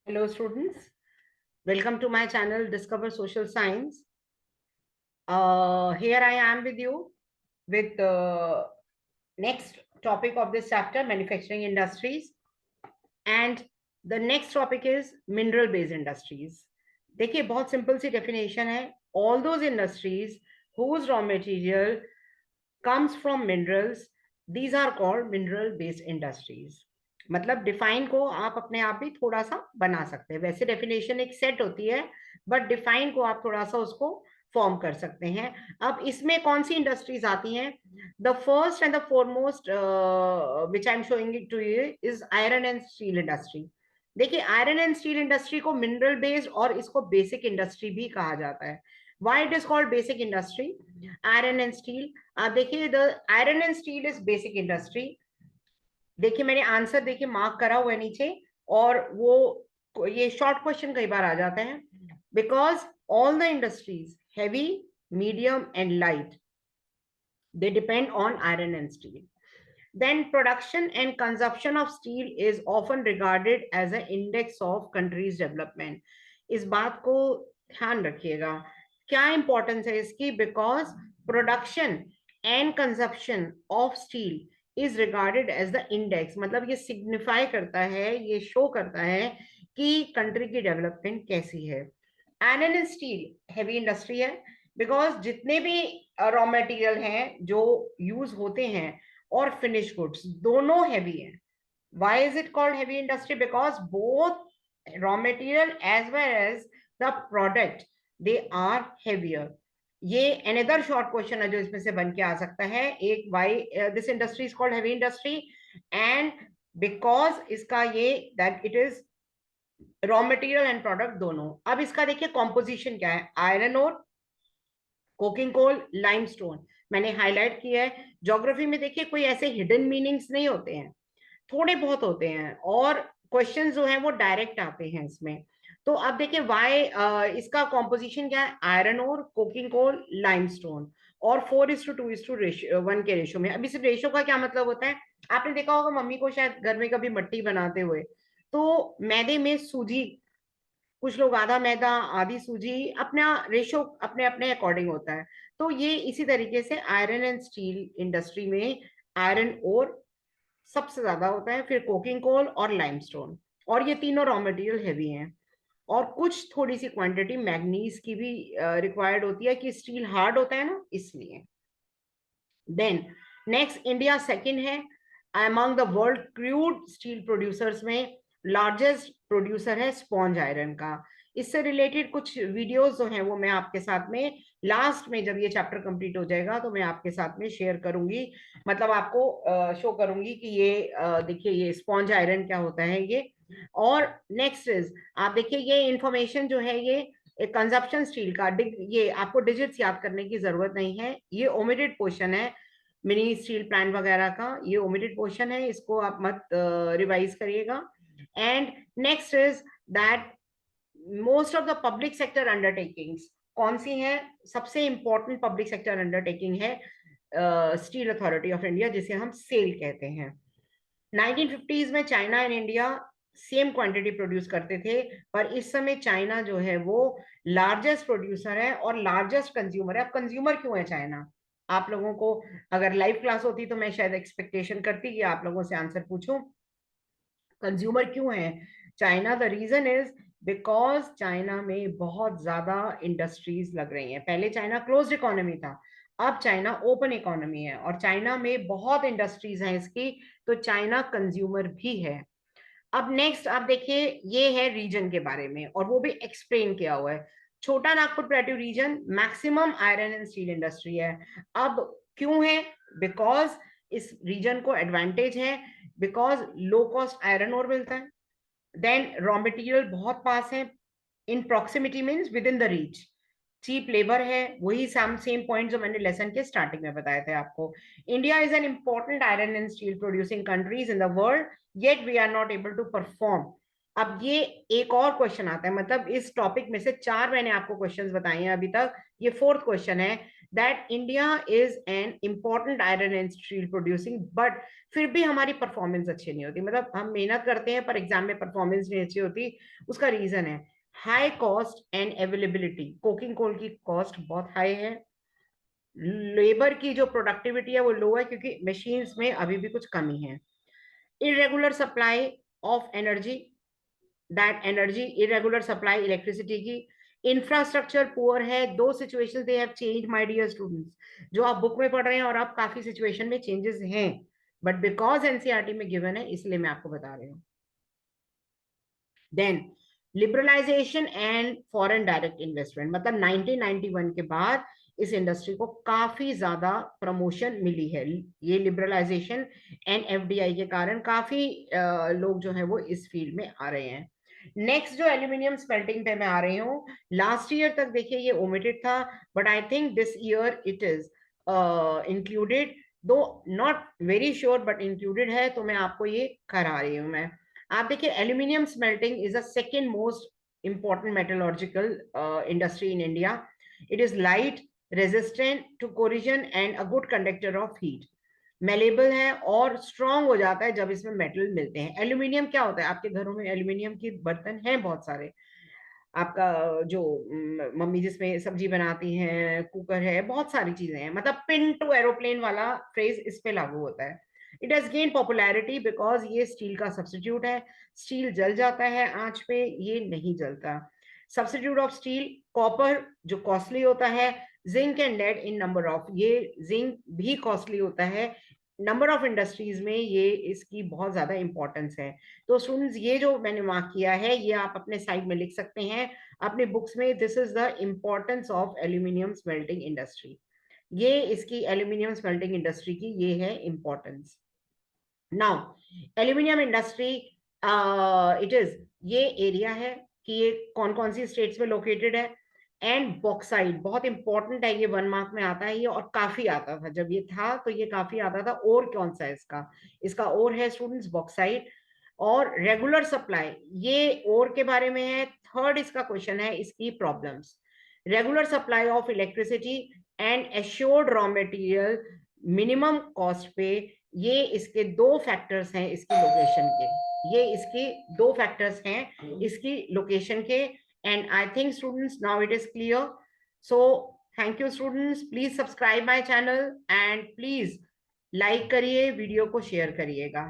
Hello students, welcome to my channel Discover Social Science. Here I am with you with the next topic of this chapter, manufacturing industries, and the next topic is mineral based industries. देखिए बहुत simple सी definition है, all those industries whose raw material comes from minerals, these are called mineral based industries. मतलब define को आप अपने आप भी थोड़ा सा बना सकते हैं, वैसे डेफिनेशन एक सेट होती है, बट डिफाइन को आप थोड़ा सा उसको फॉर्म कर सकते हैं. अब इसमें कौन सी इंडस्ट्रीज आती हैं? The first and the foremost which I am showing it to you is iron and steel industry. देखिए आयरन एंड स्टील इंडस्ट्री को मिनरल बेस्ड और इसको बेसिक इंडस्ट्री भी कहा जाता है. Why it is called basic industry? Iron and steel. आप देखिए the iron and steel is basic industry. देखिए मैंने आंसर देखिए मार्क करा हुआ है नीचे, और वो ये शॉर्ट क्वेश्चन कई बार आ जाता है. Because all the industries heavy, medium and light, they depend on iron and steel. Then production and consumption of steel is often regarded as an index of country's development. इस बात को ध्यान रखिएगा, क्या importance है इसकी? Because production and consumption of steel is regarded as the index, मतलब ये सिग्निफाई करता है, ये शो करता है कि कंट्री की डेवलपमेंट कैसी है. Iron and steel heavy industry है, बिकॉज जितने भी रॉ मटेरियल हैं जो यूज होते हैं और फिनिश गुड्स दोनों हैवी हैं. Why is it called heavy industry? Because both raw material as well as the product they are heavier. ये अनदर शॉर्ट क्वेश्चन है जो इसमें से बन के आ सकता है. एक why this industry is called heavy industry, and because इसका ये that it is raw material and product दोनों. अब इसका देखिए कॉम्पोजिशन क्या है. आयरन और कोकिंग कोल, लाइमस्टोन मैंने हाईलाइट किया है. ज्योग्राफी में देखिए कोई ऐसे हिडन मीनिंग्स नहीं होते हैं, थोड़े बहुत होते हैं, और क्वेश्चंस जो हैं वो डायरेक्ट आते हैं इसमें. तो अब देखिए वाई इसका कॉम्पोजिशन क्या है. आयरन और कोकिंग कोल, लाइमस्टोन, और 4:2:1 के रेशो में. अब इस रेशो का क्या मतलब होता है? आपने देखा होगा मम्मी को शायद घर में कभी मट्टी बनाते हुए, तो मैदे में सूजी, कुछ लोग आधा मैदा आधी सूजी, अपना रेशो अपने अपने अकॉर्डिंग होता है. तो ये इसी तरीके से आयरन एंड स्टील इंडस्ट्री में आयरन और सबसे ज्यादा होता है, फिर कोकिंग कोल और लाइमस्टोन, और ये तीनों रॉ मटेरियल हैवी हैं. और कुछ थोड़ी सी क्वांटिटी मैग्नीज की भी रिक्वायर्ड होती है कि स्टील हार्ड होता है ना, इसलिए. देन नेक्स्ट, इंडिया सेकंड है among the world crude steel producers में. लार्जेस्ट प्रोड्यूसर है स्पॉन्ज आयरन का. इससे रिलेटेड कुछ वीडियोस जो हैं वो मैं आपके साथ में लास्ट में, जब ये चैप्टर कंप्लीट हो जाएगा तो मैं आपके साथ में शेयर करूंगी, मतलब आपको शो करूंगी कि ये देखिए ये स्पॉन्ज आयरन क्या होता है ये. और नेक्स्ट इज, आप देखिए ये इंफॉर्मेशन जो है ये कंजप्शन स्टील का ये आपको डिजिट्स याद करने की जरूरत नहीं है, ये ओमिटेड पोर्शन है मिनी स्टील प्लांट वगैरह का, ये ओमिटेड पोर्शन है, इसको आप मत रिवाइज करिएगा. And next is that most of the public sector undertakings कौन सी हैं? सबसे इंपॉर्टेंट पब्लिक सेक्टर अंडरटेकिंग है स्टील अथॉरिटी ऑफ इंडिया, जिसे हम सेल कहते हैं. 1950s में China and India same quantity produce करते थे, पर इस समय चाइना जो है वो लार्जेस्ट प्रोड्यूसर है और लार्जेस्ट कंज्यूमर है. अब कंज्यूमर क्यों है चाइना? आप लोगों को अगर लाइव क्लास होती तो मैं शायद एक्सपेक्टेशन करती कि आप लोगों से आंसर पूछूं. कंज्यूमर क्यों है China? The reason is because China में बहुत ज्यादा इंडस्ट्रीज लग रही हैं. पहले चाइना क्लोज्ड इकोनॉमी था, अब चाइना ओपन इकोनॉमी है, और चाइना में बहुत इंडस्ट्रीज हैं इसकी, तो चाइना कंज्यूमर भी है. अब नेक्स्ट आप देखिए, ये है रीजन के बारे में, और वो भी एक्सप्लेन किया हुआ है. छोटा Nagpur plateau region maximum iron and steel industry है. अब क्यों है? बिकॉज इस रीजन को एडवांटेज है, बिकॉज लो कॉस्ट आयरन और मिलता है. देन रॉ मटेरियल बहुत पास है, in proximity means within the reach. Cheap labour है, वही सेम पॉइंट जो मैंने लेसन के स्टार्टिंग में बताए थे आपको. India is an important iron and steel producing countries in the world, yet we are not able to perform. अब ये एक और क्वेश्चन आता है, मतलब इस टॉपिक में से चार मैंने आपको क्वेश्चंस बताए हैं अभी तक, ये फोर्थ क्वेश्चन है that India is an important iron and steel producing, but फिर भी हमारी परफॉर्मेंस अच्छी नहीं होती, मतलब हम मेहनत करते हैं पर एग्जाम में परफॉर्मेंस नहीं अच्छी होती। उसका रीजन है high cost and availability. Coking coal की कॉस्ट बहुत हाई है, लेबर की जो प्रोडक्टिविटी है वो लो है क्योंकि मशीन्स में अभी भी कुछ कमी है। Irregular supply of energy, that energy irregular supply electricity की। इंफ्रास्ट्रक्चर पुअर है। दो situation they have change my dear students, जो आप बुक में पढ़ रहे हैं और आप काफी सिचुएशन में चेंजेस हैं, बट बिकॉज एनसीईआरटी में गिवन है इसलिए मैं आपको बता रही हूँ। Then liberalisation and foreign direct investment, मतलब 1991 के बाद इस इंडस्ट्री को काफी ज्यादा प्रमोशन मिली है। ये लिबरलाइजेशन एंड एफडीआई के कारण काफी लोग जो है वो इस फील्ड में आ रहे हैं। नेक्स्ट जो एल्यूमिनियम स्मेल्टिंग पे मैं आ रही हूँ, लास्ट ईयर तक देखिए ये ओमिटेड था, but I think this year it is included, though not very sure but included है, तो मैं आपको ये करा रही हूँ मैं। आप देखिए aluminium smelting is a second most important metallurgical industry in India. It is light, resistant to corrosion and a good conductor of heat. Malleable है और स्ट्रांग हो जाता है जब इसमें मेटल मिलते हैं। एल्यूमिनियम क्या होता है, आपके घरों में एल्यूमिनियम के बर्तन हैं बहुत सारे, आपका जो मम्मी जिसमें सब्जी बनाती हैं, कुकर है, बहुत सारी चीजें हैं, मतलब पिन टू एरोप्लेन वाला फ्रेज इस पे लागू होता है। It has gain popularity because ये स्टील का सब्स्टिट्यूट है। स्टील जल जाता है आंच पे, ये नहीं जलता। सब्स्टिट्यूट ऑफ स्टील कॉपर जो कॉस्टली होता है, zinc and lead in number of, ये जिंक भी कॉस्टली होता है, नंबर ऑफ इंडस्ट्रीज में ये इसकी बहुत ज्यादा इंपॉर्टेंस है। तो स्टूडेंट्स ये जो मैंने मार्क किया है ये आप अपने साइड में लिख सकते हैं अपने बुक्स में, this is the importance of aluminium smelting industry. ये इसकी एल्यूमिनियम स्मेल्टिंग इंडस्ट्री की ये है importance. Now aluminium industry it is, ये एरिया है कि ये कौन कौन सी स्टेट्स में लोकेटेड है। एंड बॉक्साइट बहुत इंपॉर्टेंट है, ये 1 मार्क में आता है ये, और काफी आता था जब ये था, तो ये काफी आता था। और कौन सा है इसका, इसका और है स्टूडेंट्स बॉक्साइट। और रेगुलर सप्लाई, ये और के बारे में है। थर्ड इसका क्वेश्चन है इसकी problems, regular supply of electricity and assured raw material minimum cost पे। ये इसके दो फैक्टर्स हैं इसकी लोकेशन के, ये इसके दो फैक्टर्स हैं इसकी लोकेशन के। And I think students now it is clear. So thank you students, please subscribe my channel and please like करिए, वीडियो को शेयर करिएगा।